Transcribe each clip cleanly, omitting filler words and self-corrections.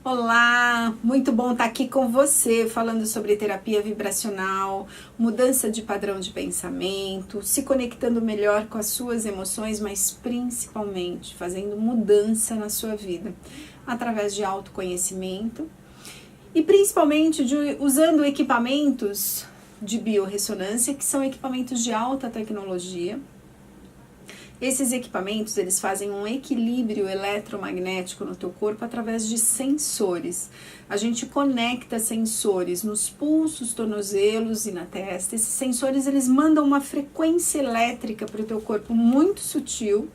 Olá, muito bom estar aqui com você falando sobre terapia vibracional, mudança de padrão de pensamento, se conectando melhor com as suas emoções, mas principalmente fazendo mudança na sua vida através de autoconhecimento e principalmente usando equipamentos de biorressonância, que são equipamentos de alta tecnologia. Esses equipamentos, eles fazem um equilíbrio eletromagnético no teu corpo através de sensores. A gente conecta sensores nos pulsos, tornozelos e na testa. Esses sensores, eles mandam uma frequência elétrica para o teu corpo muito sutil.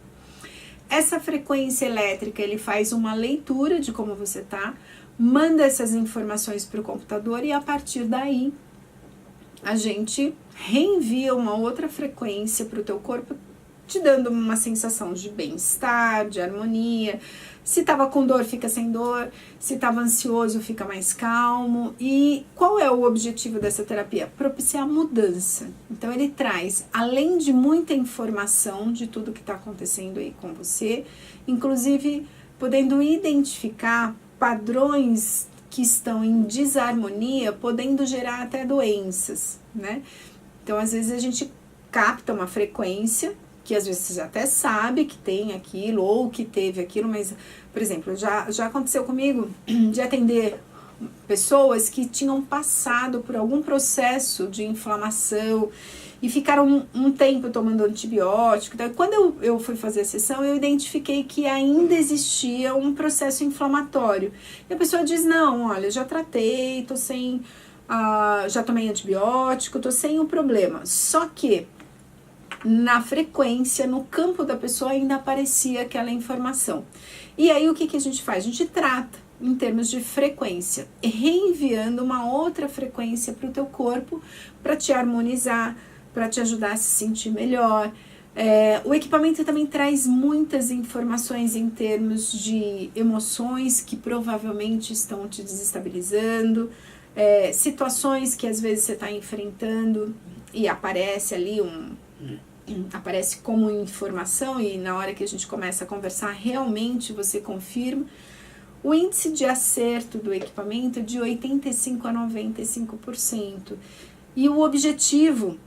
Essa frequência elétrica, ele faz uma leitura de como você tá, manda essas informações para o computador e a partir daí a gente reenvia uma outra frequência para o teu corpo, te dando uma sensação de bem-estar, de harmonia. Se estava com dor, fica sem dor. Se estava ansioso, fica mais calmo. E qual é o objetivo dessa terapia? Propiciar mudança. Então ele traz, além de muita informação de tudo que está acontecendo aí com você, inclusive podendo identificar padrões que estão em desarmonia, podendo gerar até doenças, né? Então às vezes a gente capta uma frequência que às vezes você até sabe que tem aquilo ou que teve aquilo, mas, por exemplo, já aconteceu comigo de atender pessoas que tinham passado por algum processo de inflamação e ficaram um tempo tomando antibiótico. Então, quando eu fui fazer a sessão, eu identifiquei que ainda existia um processo inflamatório. E a pessoa diz, não, olha, já tratei, tô sem, já tomei antibiótico, tô sem o problema. Só que na frequência, no campo da pessoa ainda aparecia aquela informação. E aí o que a gente faz? A gente trata em termos de frequência, reenviando uma outra frequência para o teu corpo, para te harmonizar, para te ajudar a se sentir melhor. O equipamento também traz muitas informações em termos de emoções que provavelmente estão te desestabilizando, situações que às vezes você está enfrentando e aparece ali aparece como informação e na hora que a gente começa a conversar, realmente você confirma. O índice de acerto do equipamento é de 85% a 95%. E o objetivo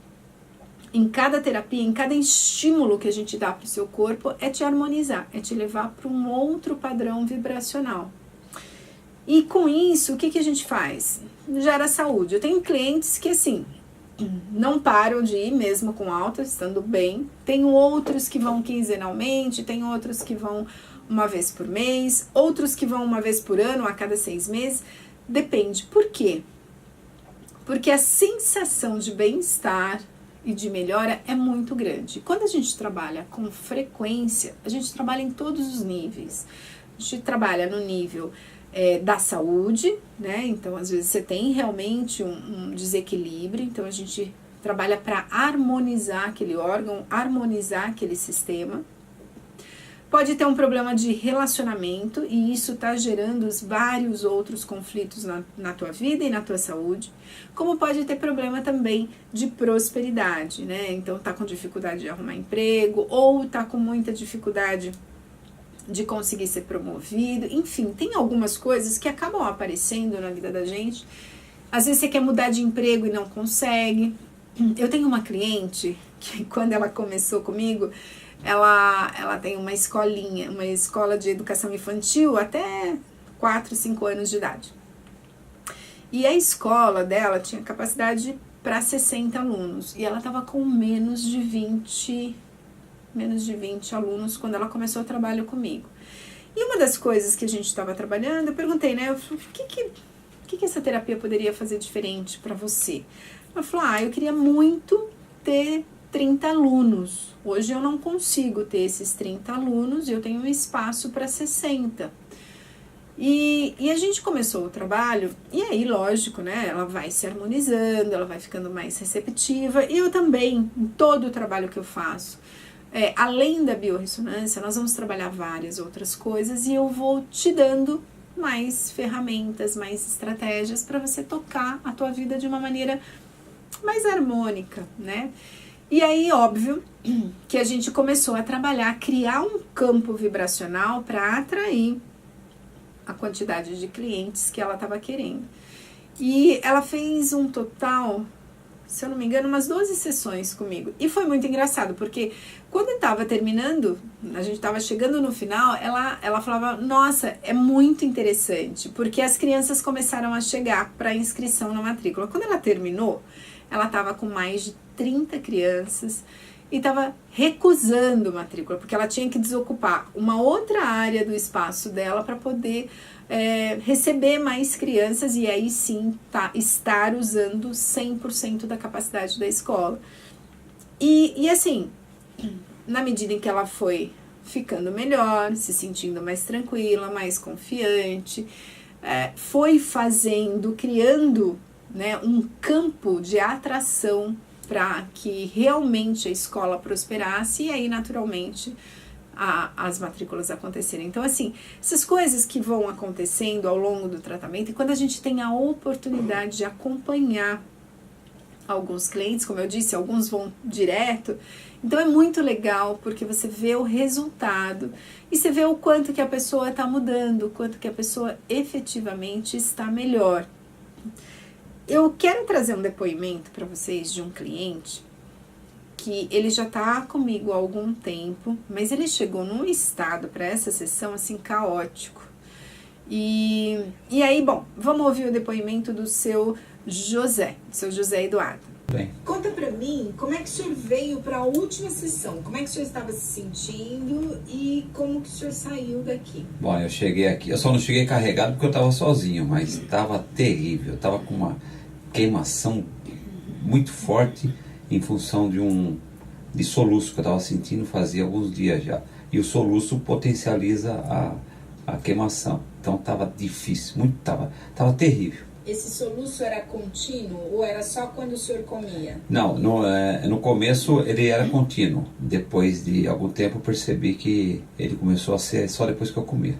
em cada terapia, em cada estímulo que a gente dá para o seu corpo, é te harmonizar, é te levar para um outro padrão vibracional. E com isso, o que a gente faz? Gera saúde. Eu tenho clientes que, assim, não param de ir mesmo com alta, estando bem. Tem outros que vão quinzenalmente, tem outros que vão uma vez por mês, outros que vão uma vez por ano, a cada 6 meses. Depende. Por quê? Porque a sensação de bem-estar e de melhora é muito grande. Quando a gente trabalha com frequência, a gente trabalha em todos os níveis. A gente trabalha no nível da saúde, né? Então, às vezes você tem realmente um desequilíbrio, então a gente trabalha para harmonizar aquele órgão, harmonizar aquele sistema. Pode ter um problema de relacionamento e isso tá gerando vários outros conflitos na tua vida e na tua saúde. Como pode ter problema também de prosperidade, né? Então tá com dificuldade de arrumar emprego ou tá com muita dificuldade de conseguir ser promovido, enfim, tem algumas coisas que acabam aparecendo na vida da gente. Às vezes você quer mudar de emprego e não consegue. Eu tenho uma cliente que quando ela começou comigo, ela tem uma escolinha, uma escola de educação infantil até 4, 5 anos de idade. E a escola dela tinha capacidade para 60 alunos e ela estava com menos de 20 alunos quando ela começou o trabalho comigo. E uma das coisas que a gente estava trabalhando, eu perguntei, né? Eu falei, o que essa terapia poderia fazer diferente para você? Ela falou, eu queria muito ter 30 alunos. Hoje eu não consigo ter esses 30 alunos, eu tenho um espaço para 60. E a gente começou o trabalho, e aí, lógico, né? Ela vai se harmonizando, ela vai ficando mais receptiva. E eu também, em todo o trabalho que eu faço, além da biorressonância, nós vamos trabalhar várias outras coisas e eu vou te dando mais ferramentas, mais estratégias para você tocar a tua vida de uma maneira mais harmônica, né? E aí, óbvio, que a gente começou a trabalhar, criar um campo vibracional para atrair a quantidade de clientes que ela estava querendo. E ela fez um total, se eu não me engano, umas 12 sessões comigo. E foi muito engraçado, porque quando estava terminando, a gente estava chegando no final, ela falava, nossa, é muito interessante, porque as crianças começaram a chegar para inscrição na matrícula. Quando ela terminou, ela estava com mais de 30 crianças e estava recusando matrícula, porque ela tinha que desocupar uma outra área do espaço dela para poder receber mais crianças e aí sim estar usando 100% da capacidade da escola. E assim, na medida em que ela foi ficando melhor, se sentindo mais tranquila, mais confiante, foi criando, né, um campo de atração para que realmente a escola prosperasse e aí naturalmente as matrículas acontecerem. Então assim, essas coisas que vão acontecendo ao longo do tratamento, e quando a gente tem a oportunidade de acompanhar alguns clientes, como eu disse, alguns vão direto, então é muito legal porque você vê o resultado e você vê o quanto que a pessoa está mudando, o quanto que a pessoa efetivamente está melhor. Eu quero trazer um depoimento para vocês de um cliente que ele já está comigo há algum tempo, mas ele chegou num estado para essa sessão assim caótico. E aí, bom, vamos ouvir o depoimento do seu José Eduardo. Bem. Conta pra mim, como é que o senhor veio para a última sessão? Como é que o senhor estava se sentindo e como que o senhor saiu daqui? Bom, eu cheguei aqui, eu só não cheguei carregado porque eu estava sozinho, mas estava terrível. Eu estava com uma queimação muito forte em função de soluço que eu estava sentindo fazia alguns dias já. E o soluço potencializa a queimação. Então estava difícil, estava terrível. Esse soluço era contínuo ou era só quando o senhor comia? Não, no começo ele era contínuo. Depois de algum tempo eu percebi que ele começou a ser só depois que eu comia.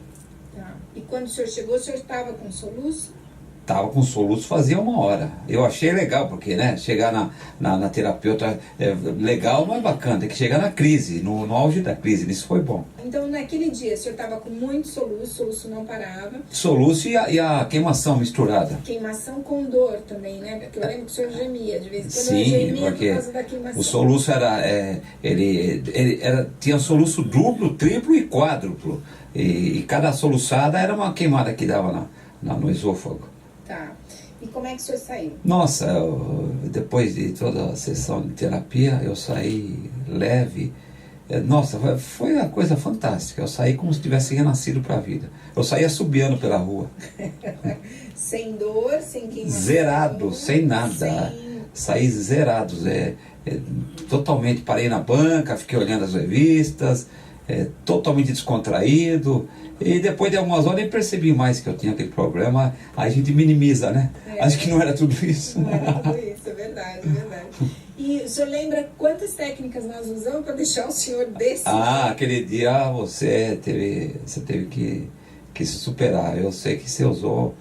Tá. E quando o senhor chegou, o senhor estava com soluço? Tava com soluço fazia 1 hora. Eu achei legal, porque né, chegar na terapeuta é legal, mas bacana. Tem que chegar na crise, no auge da crise. Isso foi bom. Então naquele dia o senhor estava com muito soluço não parava. Soluço e a queimação misturada. Queimação com dor também, né? Porque eu lembro que o senhor gemia de vez em quando. Sim, gemia porque por causa da queimação. O soluço tinha soluço duplo, triplo e quádruplo. E cada soluçada era uma queimada que dava no esôfago. Tá. E como é que o senhor saiu? Nossa, depois de toda a sessão de terapia, eu saí leve. Nossa, foi uma coisa fantástica. Eu saí como se tivesse renascido para a vida. Eu saí assobiando pela rua. Sem dor, sem queimação? Zerado, sem nada. Saí zerado. Totalmente parei na banca, fiquei olhando as revistas, totalmente descontraído. E depois de algumas horas eu percebi mais que eu tinha aquele problema. Aí a gente minimiza, né? Acho que não era tudo isso. Não era tudo isso, é verdade, é verdade. E o senhor lembra quantas técnicas nós usamos para deixar o senhor desse? Aquele dia você teve que se superar. Eu sei que você usou,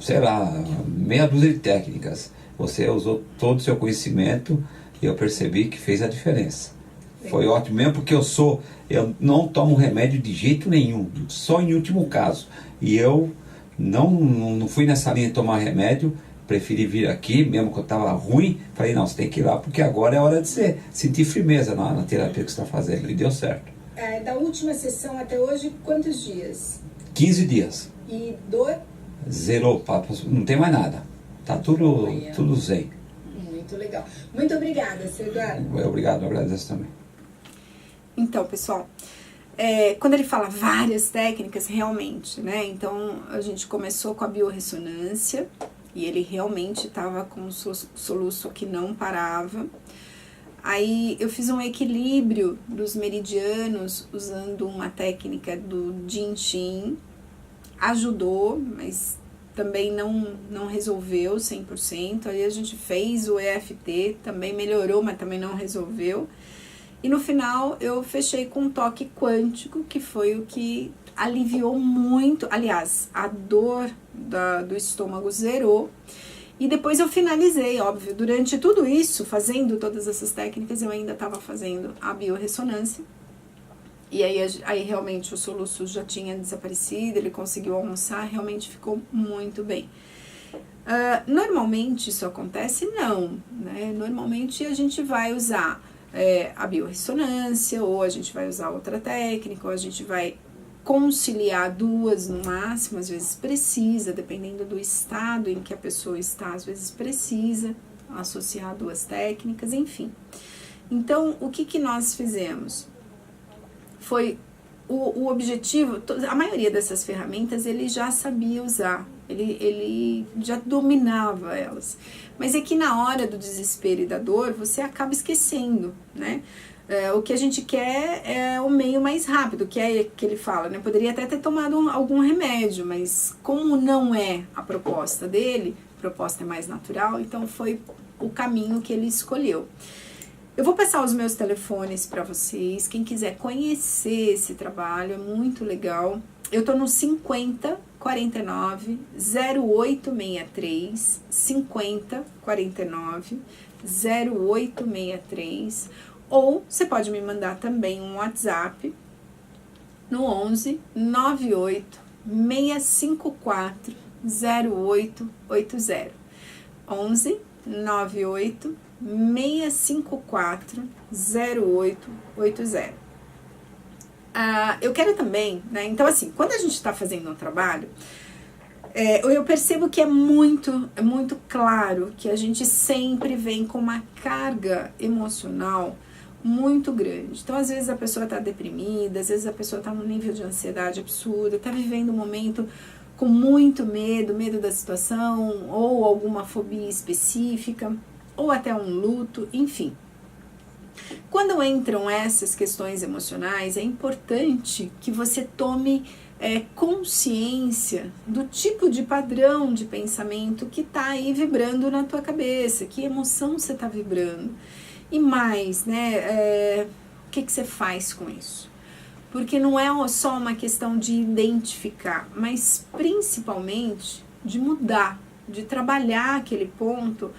sei lá, meia dúzia de técnicas. Você usou todo o seu conhecimento e eu percebi que fez a diferença. Foi ótimo mesmo, porque eu não tomo remédio de jeito nenhum, só em último caso. E eu não fui nessa linha de tomar remédio, preferi vir aqui, mesmo que eu estava ruim. Falei, não, você tem que ir lá, porque agora é hora de você sentir firmeza na terapia que você está fazendo. E deu certo. Da última sessão até hoje, quantos dias? 15 dias. E dor? Zerou, não tem mais nada. Tá tudo zen. Muito legal. Muito obrigada, Sr. Eduardo. Obrigado, eu agradeço também. Então, pessoal, quando ele fala várias técnicas, realmente, né? Então, a gente começou com a biorressonância e ele realmente estava com um soluço que não parava. Aí, eu fiz um equilíbrio dos meridianos usando uma técnica do Jin Shin. Ajudou, mas também não resolveu 100%. Aí, a gente fez o EFT, também melhorou, mas também não resolveu. E no final eu fechei com um toque quântico, que foi o que aliviou muito. Aliás, a dor do estômago zerou. E depois eu finalizei, óbvio. Durante tudo isso, fazendo todas essas técnicas, eu ainda estava fazendo a biorressonância. E aí realmente o soluço já tinha desaparecido, ele conseguiu almoçar, realmente ficou muito bem. Normalmente isso acontece? Não, né? Normalmente a gente vai usar a biorressonância, ou a gente vai usar outra técnica, ou a gente vai conciliar duas no máximo, às vezes precisa, dependendo do estado em que a pessoa está, às vezes precisa associar duas técnicas, enfim. Então, o que nós fizemos? Foi o objetivo, a maioria dessas ferramentas ele já sabia usar, ele já dominava elas, mas é que na hora do desespero e da dor você acaba esquecendo, né? O que a gente quer é o meio mais rápido, que é que ele fala, né? Poderia até ter tomado algum remédio, mas como não é a proposta dele, a proposta é mais natural, então foi o caminho que ele escolheu. Eu vou passar os meus telefones para vocês, quem quiser conhecer esse trabalho, é muito legal. Eu tô no 50 49 0863, 50 49 0863, ou você pode me mandar também um WhatsApp no 11 98 654 0880. 11 98 654 0880. Eu quero também, né? Então, assim, quando a gente está fazendo um trabalho, eu percebo que é muito claro que a gente sempre vem com uma carga emocional muito grande. Então, às vezes a pessoa está deprimida, às vezes a pessoa está num nível de ansiedade absurda, está vivendo um momento com muito medo da situação, ou alguma fobia específica, ou até um luto, enfim. Quando entram essas questões emocionais, é importante que você tome consciência do tipo de padrão de pensamento que está aí vibrando na tua cabeça, que emoção você está vibrando. E mais, né, o que você faz com isso? Porque não é só uma questão de identificar, mas principalmente de mudar, de trabalhar aquele ponto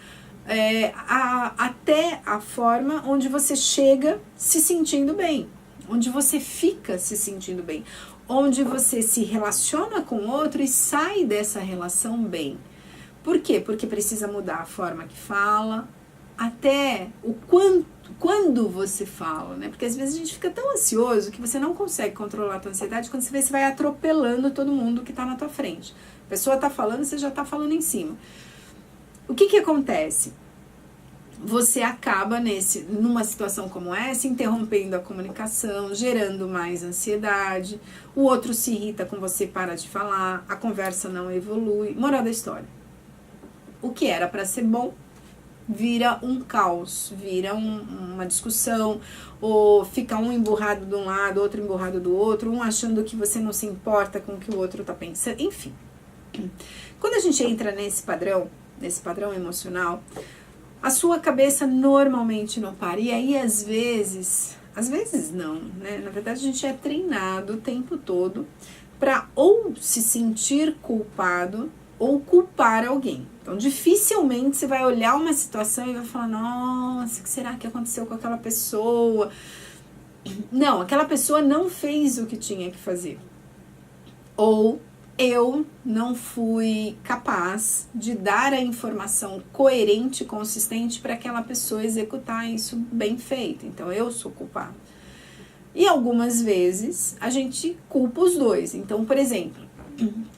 até a forma onde você chega se sentindo bem, onde você fica se sentindo bem, onde você se relaciona com o outro e sai dessa relação bem. Por quê? Porque precisa mudar a forma que fala, até o quando você fala, né? Porque às vezes a gente fica tão ansioso que você não consegue controlar a tua ansiedade, quando você vê, você vai atropelando todo mundo que tá na tua frente. A pessoa tá falando, você já tá falando em cima. O que acontece? Você acaba numa situação como essa, interrompendo a comunicação, gerando mais ansiedade, o outro se irrita com você, para de falar, a conversa não evolui. Moral da história. O que era para ser bom vira um caos, vira uma discussão, ou fica um emburrado de um lado, outro emburrado do outro, um achando que você não se importa com o que o outro tá pensando, enfim. Quando a gente entra nesse padrão emocional, a sua cabeça normalmente não para, e aí às vezes não, né? Na verdade a gente é treinado o tempo todo para ou se sentir culpado ou culpar alguém. Então, dificilmente você vai olhar uma situação e vai falar, nossa, o que será que aconteceu com aquela pessoa? Não, aquela pessoa não fez o que tinha que fazer. Ou eu não fui capaz de dar a informação coerente e consistente para aquela pessoa executar isso bem feito. Então, eu sou culpado. E algumas vezes a gente culpa os dois. Então, por exemplo,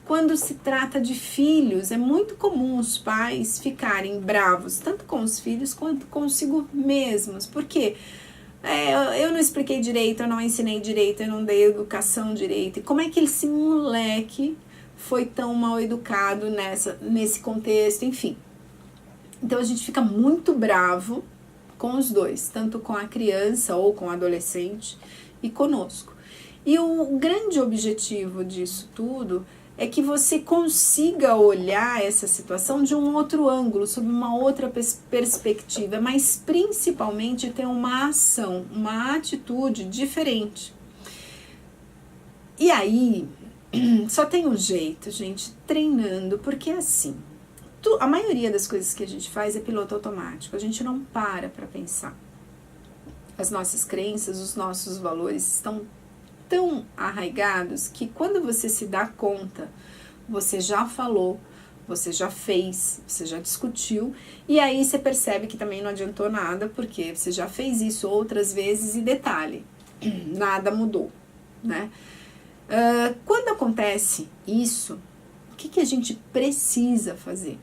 quando se trata de filhos, é muito comum os pais ficarem bravos, tanto com os filhos quanto consigo mesmos. Por quê? Eu não expliquei direito, eu não ensinei direito, eu não dei educação direito. E como é que esse moleque foi tão mal educado nesse contexto, enfim. Então a gente fica muito bravo com os dois, tanto com a criança ou com o adolescente e conosco. E o grande objetivo disso tudo é que você consiga olhar essa situação de um outro ângulo, sob uma outra perspectiva, mas principalmente ter uma ação, uma atitude diferente. E aí, só tem um jeito, gente, treinando, porque assim, a maioria das coisas que a gente faz é piloto automático, a gente não para pensar. As nossas crenças, os nossos valores estão tão arraigados que quando você se dá conta, você já falou, você já fez, você já discutiu, e aí você percebe que também não adiantou nada, porque você já fez isso outras vezes e detalhe, nada mudou, né? Quando acontece isso, o que a gente precisa fazer?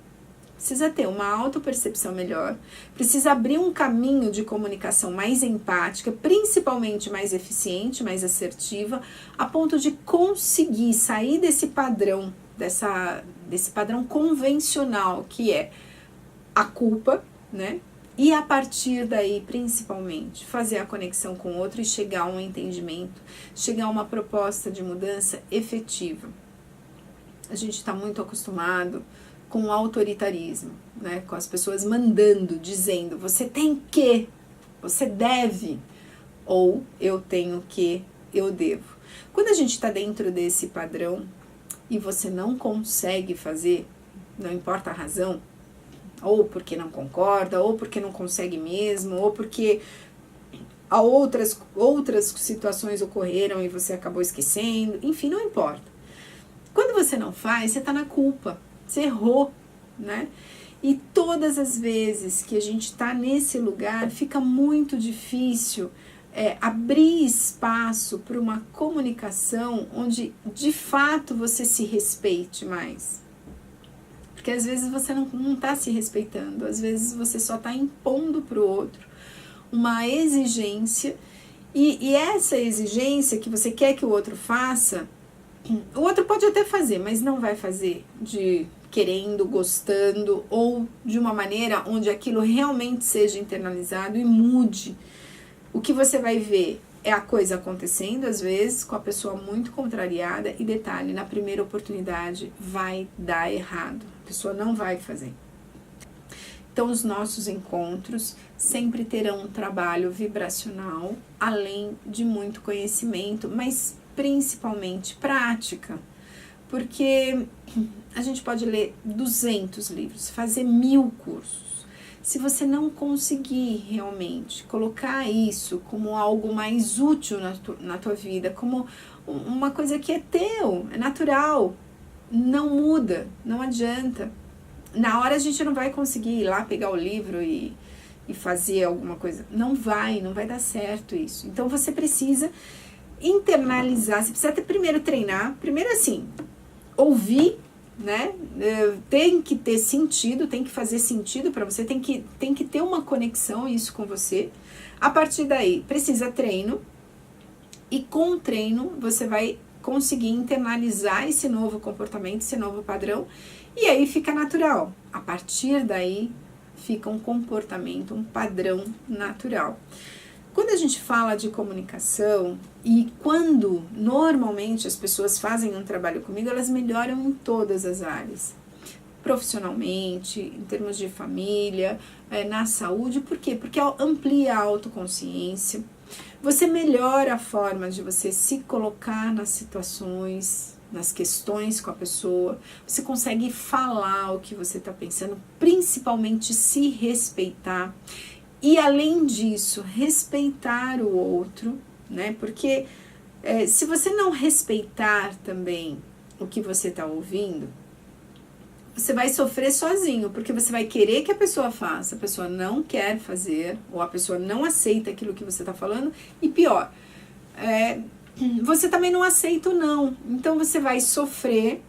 Precisa ter uma autopercepção melhor, precisa abrir um caminho de comunicação mais empática, principalmente mais eficiente, mais assertiva, a ponto de conseguir sair desse padrão, desse padrão convencional que é a culpa, né? E a partir daí, principalmente, fazer a conexão com o outro e chegar a um entendimento, chegar a uma proposta de mudança efetiva. A gente está muito acostumado com o autoritarismo, né? Com as pessoas mandando, dizendo, você tem que, você deve, ou eu tenho que, eu devo. Quando a gente está dentro desse padrão e você não consegue fazer, não importa a razão, ou porque não concorda, ou porque não consegue mesmo, ou porque outras situações ocorreram e você acabou esquecendo, enfim, não importa. Quando você não faz, você está na culpa. Você errou, né? E todas as vezes que a gente está nesse lugar, fica muito difícil abrir espaço para uma comunicação onde, de fato, você se respeite mais. Porque às vezes você não está se respeitando, às vezes você só está impondo para o outro uma exigência, e essa exigência que você quer que o outro faça, o outro pode até fazer, mas não vai fazer querendo, gostando, ou de uma maneira onde aquilo realmente seja internalizado e mude. O que você vai ver é a coisa acontecendo, às vezes, com a pessoa muito contrariada, e detalhe, na primeira oportunidade vai dar errado, a pessoa não vai fazer. Então, os nossos encontros sempre terão um trabalho vibracional, além de muito conhecimento, mas principalmente prática, porque a gente pode ler 200 livros, fazer 1000 cursos. Se você não conseguir realmente colocar isso como algo mais útil na tua vida, como uma coisa que é teu, é natural, não muda, não adianta. Na hora a gente não vai conseguir ir lá pegar o livro e fazer alguma coisa. Não vai dar certo isso. Então você precisa internalizar, você precisa primeiro treinar, primeiro assim, ouvir, né? Tem que ter sentido, tem que fazer sentido para você, tem que ter uma conexão isso com você. A partir daí, precisa treino, e com o treino você vai conseguir internalizar esse novo comportamento, esse novo padrão, e aí fica natural. A partir daí fica um comportamento, um padrão natural. Quando a gente fala de comunicação, e quando normalmente as pessoas fazem um trabalho comigo, elas melhoram em todas as áreas. Profissionalmente, em termos de família, na saúde. Por quê? Porque amplia a autoconsciência. Você melhora a forma de você se colocar nas situações, nas questões com a pessoa. Você consegue falar o que você está pensando, principalmente se respeitar. E além disso, respeitar o outro, né? Porque se você não respeitar também o que você está ouvindo, você vai sofrer sozinho, porque você vai querer que a pessoa faça, a pessoa não quer fazer, ou a pessoa não aceita aquilo que você está falando, e pior, você também não aceita o não. Então você vai sofrer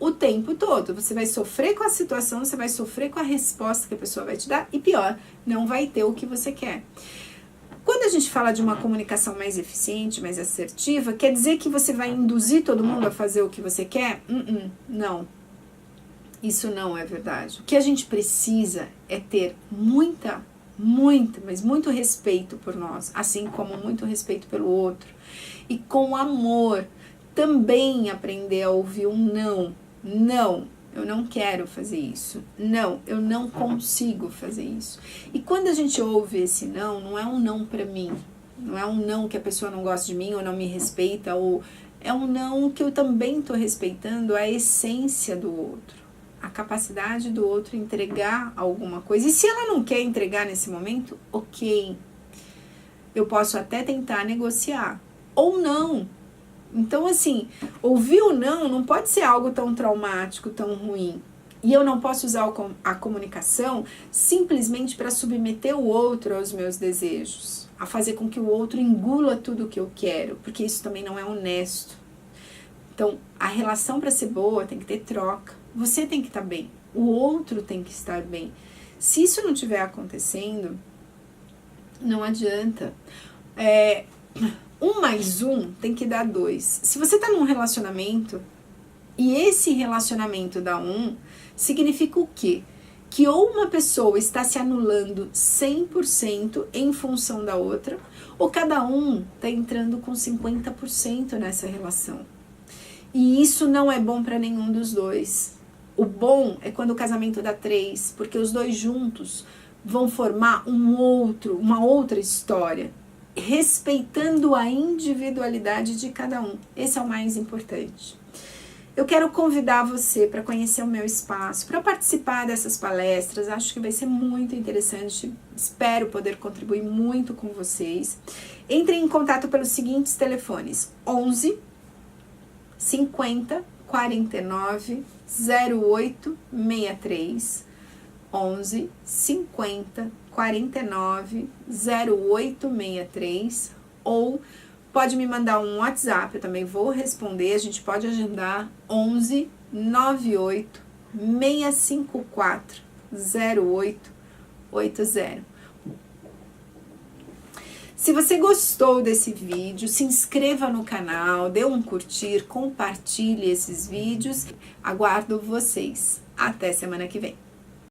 o tempo todo, você vai sofrer com a situação, você vai sofrer com a resposta que a pessoa vai te dar, e pior, não vai ter o que você quer. Quando a gente fala de uma comunicação mais eficiente, mais assertiva, quer dizer que você vai induzir todo mundo a fazer o que você quer? Não. Isso não é verdade. O que a gente precisa é ter mas muito respeito por nós, assim como muito respeito pelo outro. E com amor, também aprender a ouvir um não. Não, eu não quero fazer isso. Não, eu não consigo fazer isso. E quando a gente ouve esse não, não é um não para mim. Não é um não que a pessoa não gosta de mim ou não me respeita, ou é um não que eu também estou respeitando a essência do outro, a capacidade do outro entregar alguma coisa. E se ela não quer entregar nesse momento, ok, eu posso até tentar negociar, ou não. Então, assim, ouvir o não pode ser algo tão traumático, tão ruim. E eu não posso usar a comunicação simplesmente para submeter o outro aos meus desejos, a fazer com que o outro engula tudo o que eu quero, porque isso também não é honesto. Então, a relação para ser boa tem que ter troca. Você tem que estar bem, o outro tem que estar bem. Se isso não estiver acontecendo, não adianta. 1 mais 1 tem que dar 2. Se você está num relacionamento e esse relacionamento dá 1, significa o quê? Que ou uma pessoa está se anulando 100% em função da outra, ou cada um está entrando com 50% nessa relação. E isso não é bom para nenhum dos dois. O bom é quando o casamento dá 3, porque os dois juntos vão formar uma outra história, respeitando a individualidade de cada um. Esse é o mais importante. Eu quero convidar você para conhecer o meu espaço, para participar dessas palestras. Acho que vai ser muito interessante. Espero poder contribuir muito com vocês. Entrem em contato pelos seguintes telefones: 11 50 49 08 63, 11 50 49 08 63, ou pode me mandar um WhatsApp, eu também vou responder. A gente pode agendar 11 98 654 08 80. Se você gostou desse vídeo, se inscreva no canal, dê um curtir, compartilhe esses vídeos. Aguardo vocês. Até semana que vem.